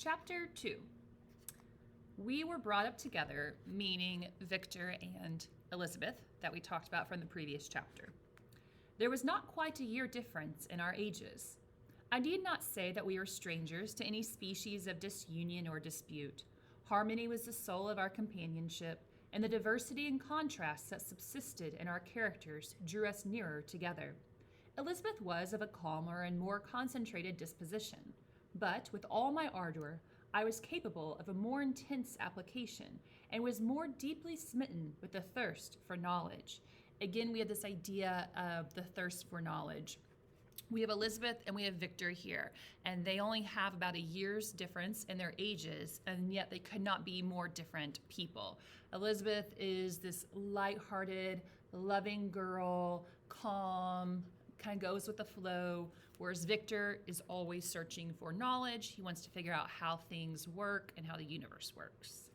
Chapter 2. We were brought up together, meaning Victor and Elizabeth, that we talked about from the previous chapter. There was not quite a year difference in our ages. I need not say that we were strangers to any species of disunion or dispute. Harmony was the soul of our companionship, and the diversity and contrasts that subsisted in our characters drew us nearer together. Elizabeth was of a calmer and more concentrated disposition, but with all my ardor, I was capable of a more intense application and was more deeply smitten with the thirst for knowledge. Again, we have this idea of the thirst for knowledge. We have Elizabeth and we have Victor here, and they only have about a year's difference in their ages, and yet they could not be more different people. Elizabeth is this lighthearted, loving girl, calm, kind of goes with the flow, whereas Victor is always searching for knowledge. He wants to figure out how things work and how the universe works.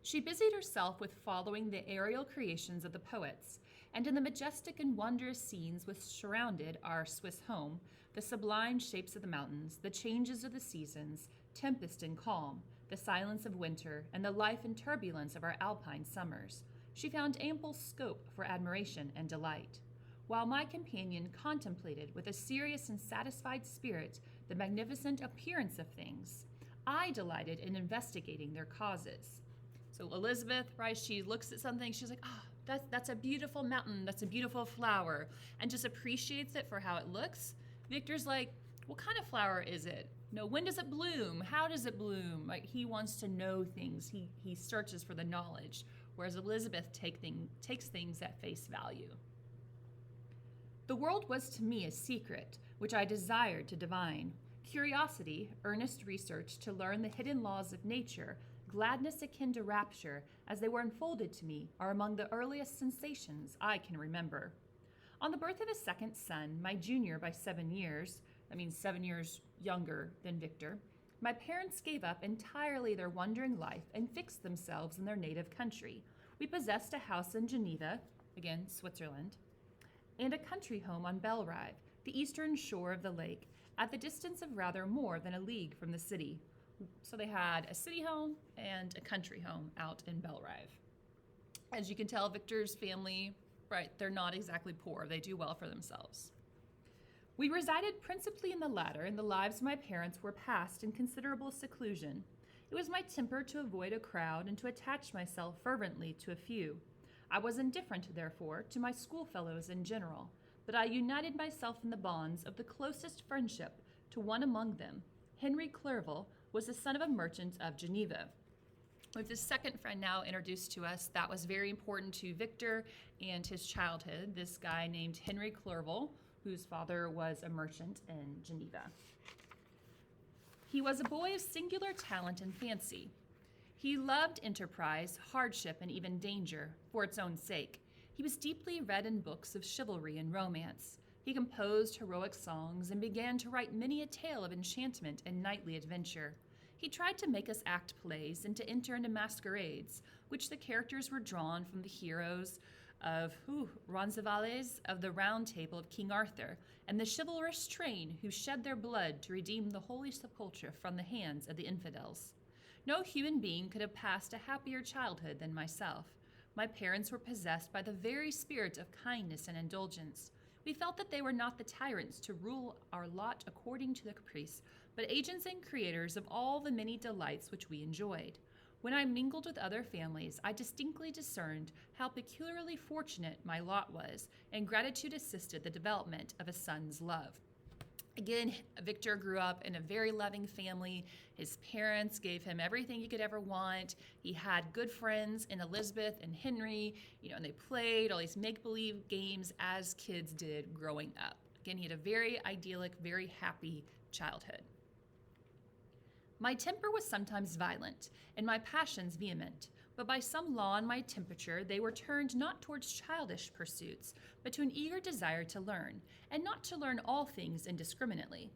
She busied herself with following the aerial creations of the poets, and in the majestic and wondrous scenes which surrounded our Swiss home, the sublime shapes of the mountains, the changes of the seasons, tempest and calm, the silence of winter, and the life and turbulence of our alpine summers, she found ample scope for admiration and delight. While my companion contemplated with a serious and satisfied spirit the magnificent appearance of things, I delighted in investigating their causes. So Elizabeth, right, she looks at something, she's like, that's a beautiful mountain, that's a beautiful flower, and just appreciates it for how it looks. Victor's like, what kind of flower is it? No, when does it bloom? How does it bloom? Like, he wants to know things. He searches for the knowledge, whereas Elizabeth takes things at face value. The world was to me a secret, which I desired to divine. Curiosity, earnest research to learn the hidden laws of nature, gladness akin to rapture, as they were unfolded to me, are among the earliest sensations I can remember. On the birth of a second son, my junior by 7 years, that means 7 years younger than Victor, my parents gave up entirely their wandering life and fixed themselves in their native country. We possessed a house in Geneva, again, Switzerland, and a country home on Bellerive, the eastern shore of the lake, at the distance of rather more than a league from the city. So they had a city home and a country home out in Bellerive. As you can tell, Victor's family, right, they're not exactly poor. They do well for themselves. We resided principally in the latter, and the lives of my parents were passed in considerable seclusion. It was my temper to avoid a crowd and to attach myself fervently to a few. I was indifferent, therefore, to my schoolfellows in general, but I united myself in the bonds of the closest friendship to one among them. Henry Clerval was the son of a merchant of Geneva. With this second friend now introduced to us, that was very important to Victor and his childhood, this guy named Henry Clerval, whose father was a merchant in Geneva. He was a boy of singular talent and fancy. He loved enterprise, hardship, and even danger, for its own sake. He was deeply read in books of chivalry and romance. He composed heroic songs and began to write many a tale of enchantment and knightly adventure. He tried to make us act plays and to enter into masquerades, which the characters were drawn from the heroes of Roncesvalles of the Round Table of King Arthur, and the chivalrous train who shed their blood to redeem the Holy Sepulchre from the hands of the infidels. No human being could have passed a happier childhood than myself. My parents were possessed by the very spirit of kindness and indulgence. We felt that they were not the tyrants to rule our lot according to the caprice, but agents and creators of all the many delights which we enjoyed. When I mingled with other families, I distinctly discerned how peculiarly fortunate my lot was, and gratitude assisted the development of a son's love. Again, Victor grew up in a very loving family. His parents gave him everything he could ever want. He had good friends in Elizabeth and Henry, and they played all these make-believe games as kids did growing up. Again, he had a very idyllic, very happy childhood. My temper was sometimes violent, and my passions vehement, but by some law in my temperature they were turned not towards childish pursuits, but to an eager desire to learn, and not to learn all things indiscriminately.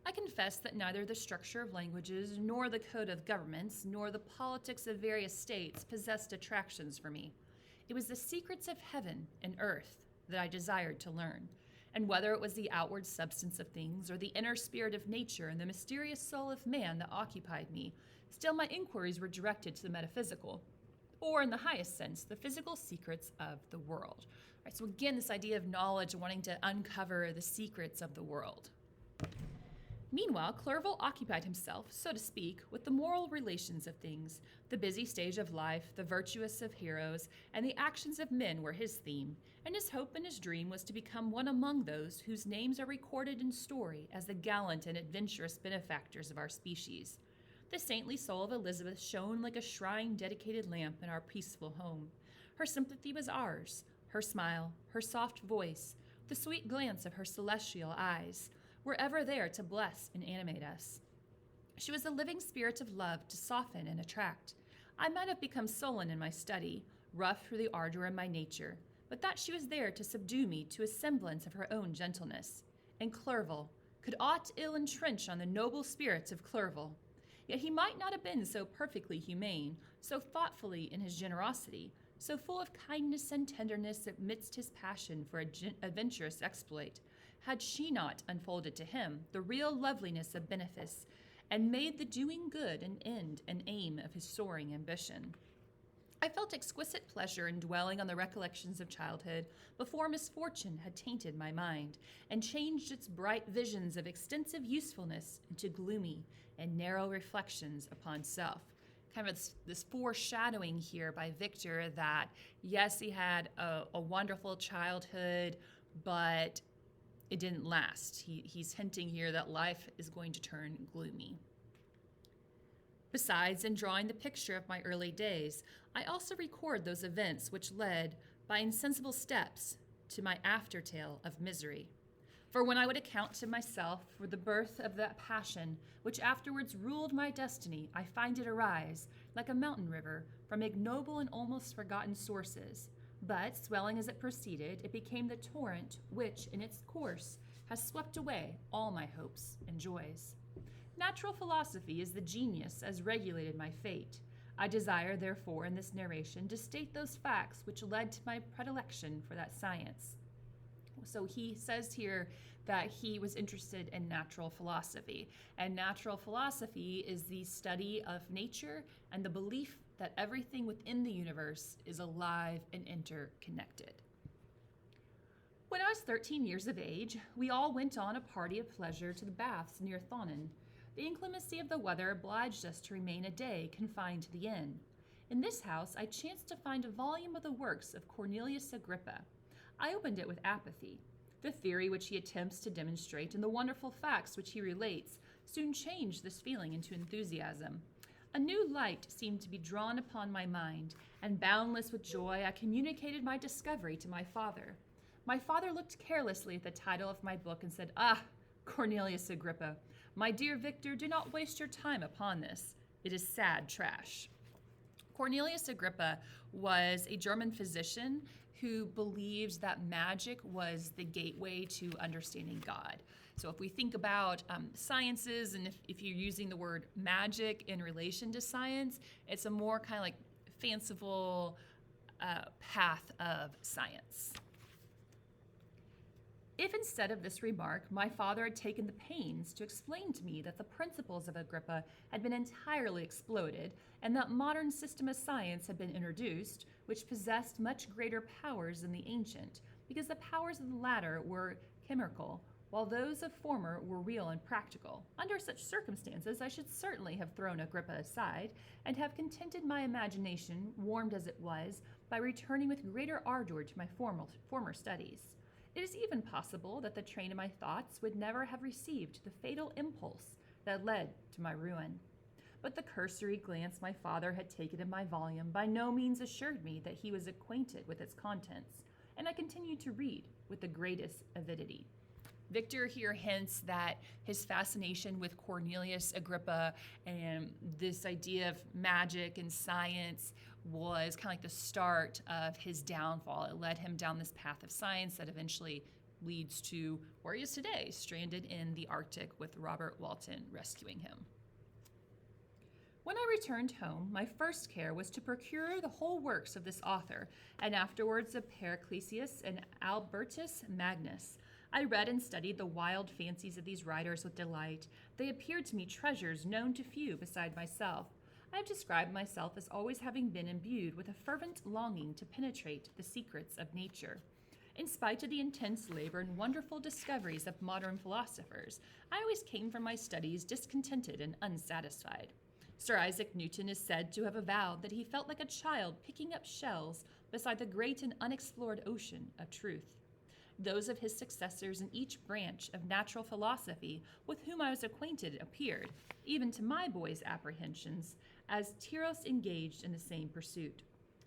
I confess that neither the structure of languages, nor the code of governments, nor the politics of various states possessed attractions for me. It was the secrets of heaven and earth that I desired to learn, And whether it was the outward substance of things or the inner spirit of nature and the mysterious soul of man that occupied me, still my inquiries were directed to the metaphysical, or in the highest sense, the physical secrets of the world. All right, so again, this idea of knowledge, wanting to uncover the secrets of the world. Meanwhile, Clerval occupied himself, so to speak, with the moral relations of things. The busy stage of life, the virtuous of heroes, and the actions of men were his theme, and his hope and his dream was to become one among those whose names are recorded in story as the gallant and adventurous benefactors of our species. The saintly soul of Elizabeth shone like a shrine-dedicated lamp in our peaceful home. Her sympathy was ours, her smile, her soft voice, the sweet glance of her celestial eyes, were ever there to bless and animate us. She was a living spirit of love to soften and attract. I might have become sullen in my study, rough through the ardor in my nature, but that she was there to subdue me to a semblance of her own gentleness. And Clerval, could aught ill entrench on the noble spirits of Clerval? Yet he might not have been so perfectly humane, so thoughtfully in his generosity, so full of kindness and tenderness amidst his passion for adventurous exploit, had she not unfolded to him the real loveliness of benefice, and made the doing good an end and aim of his soaring ambition. I felt exquisite pleasure in dwelling on the recollections of childhood before misfortune had tainted my mind, and changed its bright visions of extensive usefulness into gloomy and narrow reflections upon self. Kind of this foreshadowing here by Victor that, yes, he had a wonderful childhood, but it didn't last. He's hinting here that life is going to turn gloomy. Besides, in drawing the picture of my early days, I also record those events which led, by insensible steps, to my aftertale of misery. For when I would account to myself for the birth of that passion which afterwards ruled my destiny, I find it arise, like a mountain river, from ignoble and almost forgotten sources. But, swelling as it proceeded, it became the torrent which, in its course, has swept away all my hopes and joys. Natural philosophy is the genius as regulated my fate. I desire, therefore, in this narration, to state those facts which led to my predilection for that science. So he says here that he was interested in natural philosophy, and natural philosophy is the study of nature and the belief that everything within the universe is alive and interconnected. When I was 13 years of age, we all went on a party of pleasure to the baths near Thonon. The inclemency of the weather obliged us to remain a day confined to the inn. In this house, I chanced to find a volume of the works of Cornelius Agrippa. I opened it with apathy. The theory which he attempts to demonstrate and the wonderful facts which he relates soon changed this feeling into enthusiasm. A new light seemed to be drawn upon my mind, and boundless with joy I communicated my discovery to my father. My father looked carelessly at the title of my book and said, "Ah, Cornelius Agrippa, my dear Victor, do not waste your time upon this. It is sad trash." Cornelius Agrippa was a German physician who believed that magic was the gateway to understanding God. So if we think about sciences, and if you're using the word magic in relation to science, it's a more kind of like fanciful path of science. If instead of this remark, my father had taken the pains to explain to me that the principles of Agrippa had been entirely exploded, and that modern system of science had been introduced, which possessed much greater powers than the ancient, because the powers of the latter were chimerical, while those of former were real and practical. Under such circumstances, I should certainly have thrown Agrippa aside, and have contented my imagination, warmed as it was, by returning with greater ardor to my former studies. It is even possible that the train of my thoughts would never have received the fatal impulse that led to my ruin. But the cursory glance my father had taken of my volume by no means assured me that he was acquainted with its contents, and I continued to read with the greatest avidity. Victor here hints that his fascination with Cornelius Agrippa and this idea of magic and science was kind of like the start of his downfall. It led him down this path of science that eventually leads to where he is today, stranded in the Arctic with Robert Walton rescuing him. When I returned home, my first care was to procure the whole works of this author, and afterwards of Paracelsus and Albertus Magnus. I read and studied the wild fancies of these writers with delight. They appeared to me treasures known to few beside myself. I have described myself as always having been imbued with a fervent longing to penetrate the secrets of nature. In spite of the intense labor and wonderful discoveries of modern philosophers, I always came from my studies discontented and unsatisfied. Sir Isaac Newton is said to have avowed that he felt like a child picking up shells beside the great and unexplored ocean of truth. Those of his successors in each branch of natural philosophy with whom I was acquainted appeared, even to my boy's apprehensions, as tyros engaged in the same pursuit.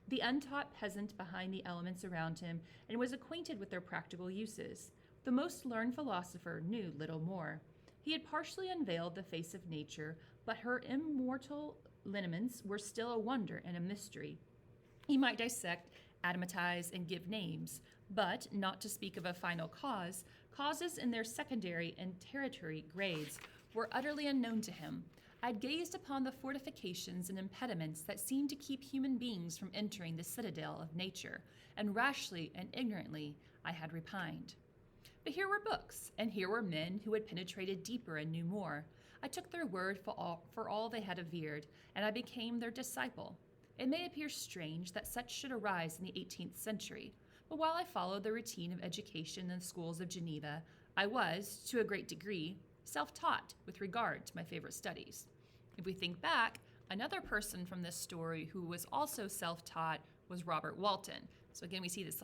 The untaught peasant behind the elements around him and was acquainted with their practical uses. The most learned philosopher knew little more. He had partially unveiled the face of nature, but her immortal lineaments were still a wonder and a mystery. He might dissect, atomatize, and give names, but, not to speak of a final cause, causes in their secondary and tertiary grades were utterly unknown to him. I had gazed upon the fortifications and impediments that seemed to keep human beings from entering the citadel of nature, and rashly and ignorantly I had repined. But here were books, and here were men who had penetrated deeper and knew more. I took their word for all they had averred, and I became their disciple. It may appear strange that such should arise in the 18th century, but while I followed the routine of education in the schools of Geneva, I was, to a great degree, self-taught with regard to my favorite studies. If we think back, another person from this story who was also self-taught was Robert Walton. So again, we see this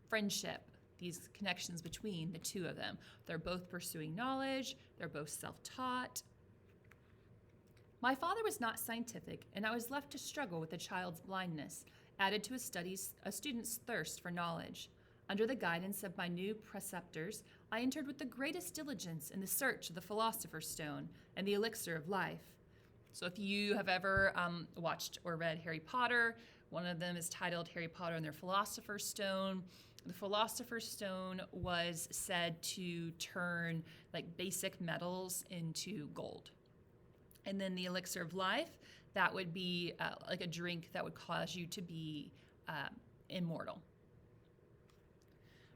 friendship, these connections between the two of them. They're both pursuing knowledge, they're both self-taught. My father was not scientific, and I was left to struggle with a child's blindness, added to a student's thirst for knowledge. Under the guidance of my new preceptors, I entered with the greatest diligence in the search of the Philosopher's Stone and the elixir of life. So if you have ever watched or read Harry Potter, one of them is titled Harry Potter and their Philosopher's Stone. The Philosopher's Stone was said to turn basic metals into gold. And then the elixir of life, that would be a drink that would cause you to be immortal.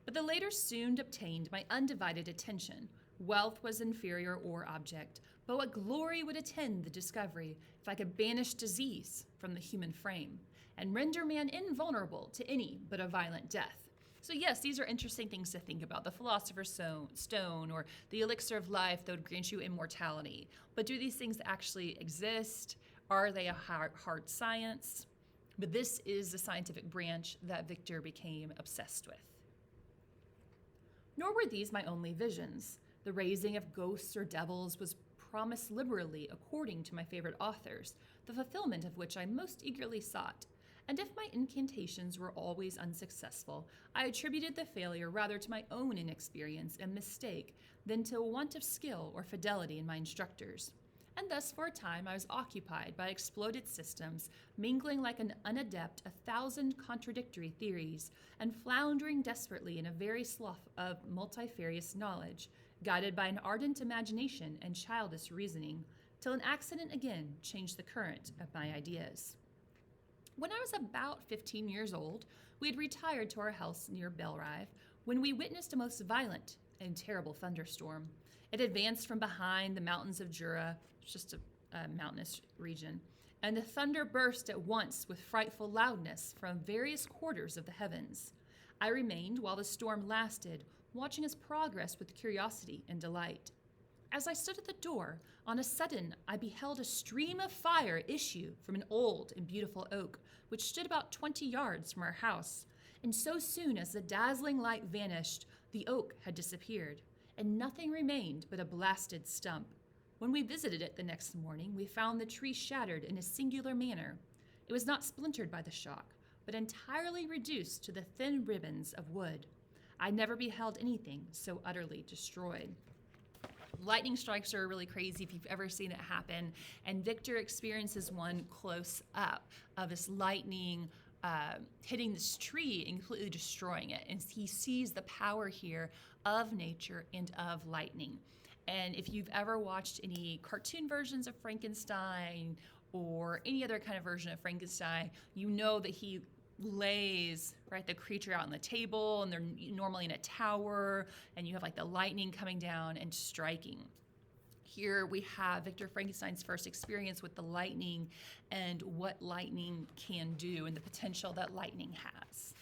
But the later soon obtained my undivided attention. Wealth was inferior or object, but what glory would attend the discovery if I could banish disease from the human frame and render man invulnerable to any but a violent death. So yes, these are interesting things to think about. The Philosopher's Stone or the elixir of life that would grant you immortality. But do these things actually exist? Are they a hard science? But this is the scientific branch that Victor became obsessed with. Nor were these my only visions. The raising of ghosts or devils was promised liberally according to my favorite authors, the fulfillment of which I most eagerly sought. And if my incantations were always unsuccessful, I attributed the failure rather to my own inexperience and mistake than to a want of skill or fidelity in my instructors. And thus for a time I was occupied by exploded systems, mingling like an unadept 1,000 contradictory theories, and floundering desperately in a very slough of multifarious knowledge, guided by an ardent imagination and childish reasoning, till an accident again changed the current of my ideas. When I was about 15 years old, we had retired to our house near Belrive when we witnessed a most violent and terrible thunderstorm. It advanced from behind the mountains of Jura, just a mountainous region, and the thunder burst at once with frightful loudness from various quarters of the heavens. I remained while the storm lasted, watching its progress with curiosity and delight. As I stood at the door, on a sudden I beheld a stream of fire issue from an old and beautiful oak, which stood about 20 yards from our house. And so soon as the dazzling light vanished, the oak had disappeared, and nothing remained but a blasted stump. When we visited it the next morning, we found the tree shattered in a singular manner. It was not splintered by the shock, but entirely reduced to the thin ribbons of wood. I never beheld anything so utterly destroyed. Lightning strikes are really crazy if you've ever seen it happen, and Victor experiences one close up of this lightning hitting this tree and completely destroying it. And he sees the power here of nature and of lightning. And if you've ever watched any cartoon versions of Frankenstein or any other kind of version of Frankenstein, you know that he lays, right, the creature out on the table, and they're normally in a tower, and you have like the lightning coming down and striking. Here we have Victor Frankenstein's first experience with the lightning and what lightning can do and the potential that lightning has.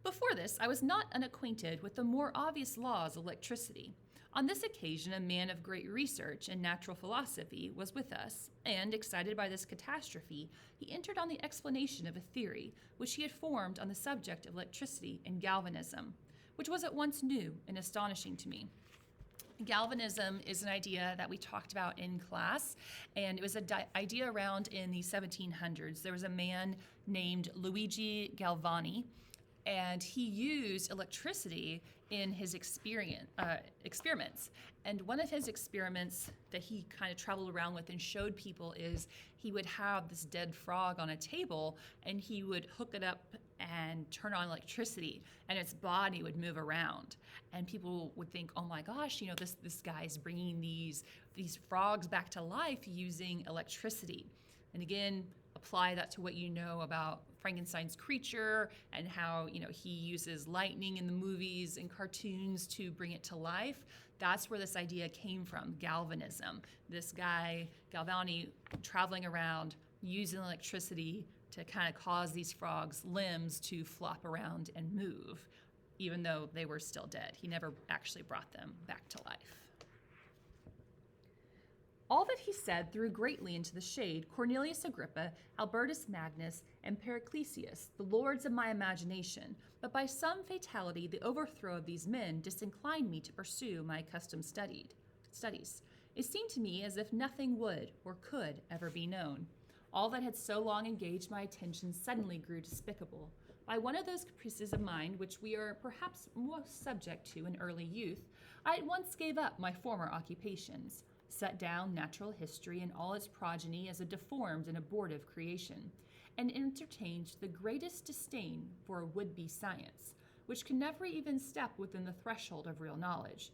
Before this, I was not unacquainted with the more obvious laws of electricity. On this occasion, a man of great research in natural philosophy was with us, and, excited by this catastrophe, he entered on the explanation of a theory which he had formed on the subject of electricity and galvanism, which was at once new and astonishing to me. Galvanism is an idea that we talked about in class, and it was an idea around in the 1700s. There was a man named Luigi Galvani, and he used electricity in his experiments. And one of his experiments that he kind of traveled around with and showed people is he would have this dead frog on a table, and he would hook it up and turn on electricity, and its body would move around. And people would think, oh my gosh, this guy's bringing these frogs back to life using electricity. And again, apply that to what you know about Frankenstein's creature and how, he uses lightning in the movies and cartoons to bring it to life. That's where this idea came from, galvanism. This guy, Galvani, traveling around using electricity to kind of cause these frogs' limbs to flop around and move, even though they were still dead. He never actually brought them back to life. All that he said threw greatly into the shade Cornelius Agrippa, Albertus Magnus, and Paracelsus, the lords of my imagination, but by some fatality the overthrow of these men disinclined me to pursue my accustomed studies. It seemed to me as if nothing would or could ever be known. All that had so long engaged my attention suddenly grew despicable. By one of those caprices of mind which we are perhaps most subject to in early youth, I at once gave up my former occupations, set down natural history and all its progeny as a deformed and abortive creation, and entertained the greatest disdain for a would-be science, which can never even step within the threshold of real knowledge.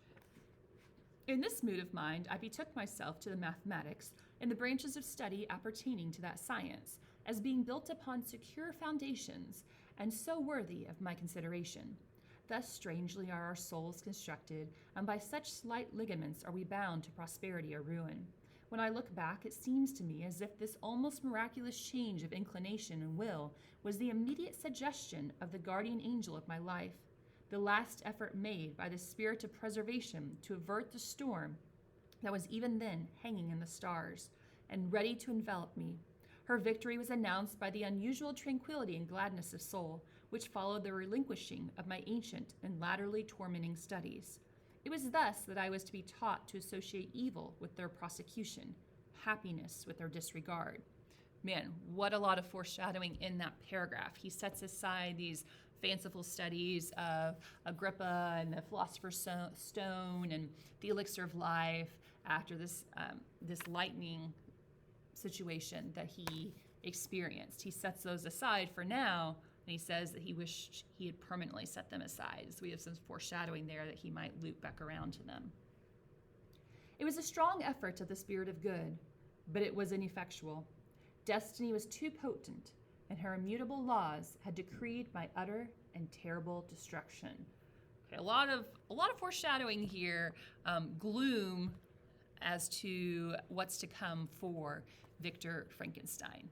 In this mood of mind, I betook myself to the mathematics and the branches of study appertaining to that science, as being built upon secure foundations and so worthy of my consideration. Thus strangely are our souls constructed, and by such slight ligaments are we bound to prosperity or ruin. When I look back, it seems to me as if this almost miraculous change of inclination and will was the immediate suggestion of the guardian angel of my life, the last effort made by the spirit of preservation to avert the storm that was even then hanging in the stars and ready to envelop me. Her victory was announced by the unusual tranquility and gladness of soul which followed the relinquishing of my ancient and latterly tormenting studies. It was thus that I was to be taught to associate evil with their prosecution, happiness with their disregard. Man, what a lot of foreshadowing in that paragraph. He sets aside these fanciful studies of Agrippa and the Philosopher's Stone and the elixir of life after this lightning situation that he experienced. He sets those aside for now, and he says that he wished he had permanently set them aside. So we have some foreshadowing there that he might loop back around to them. It was a strong effort of the spirit of good, but it was ineffectual. Destiny was too potent, and her immutable laws had decreed my utter and terrible destruction. Okay, a lot of foreshadowing here, gloom as to what's to come for Victor Frankenstein.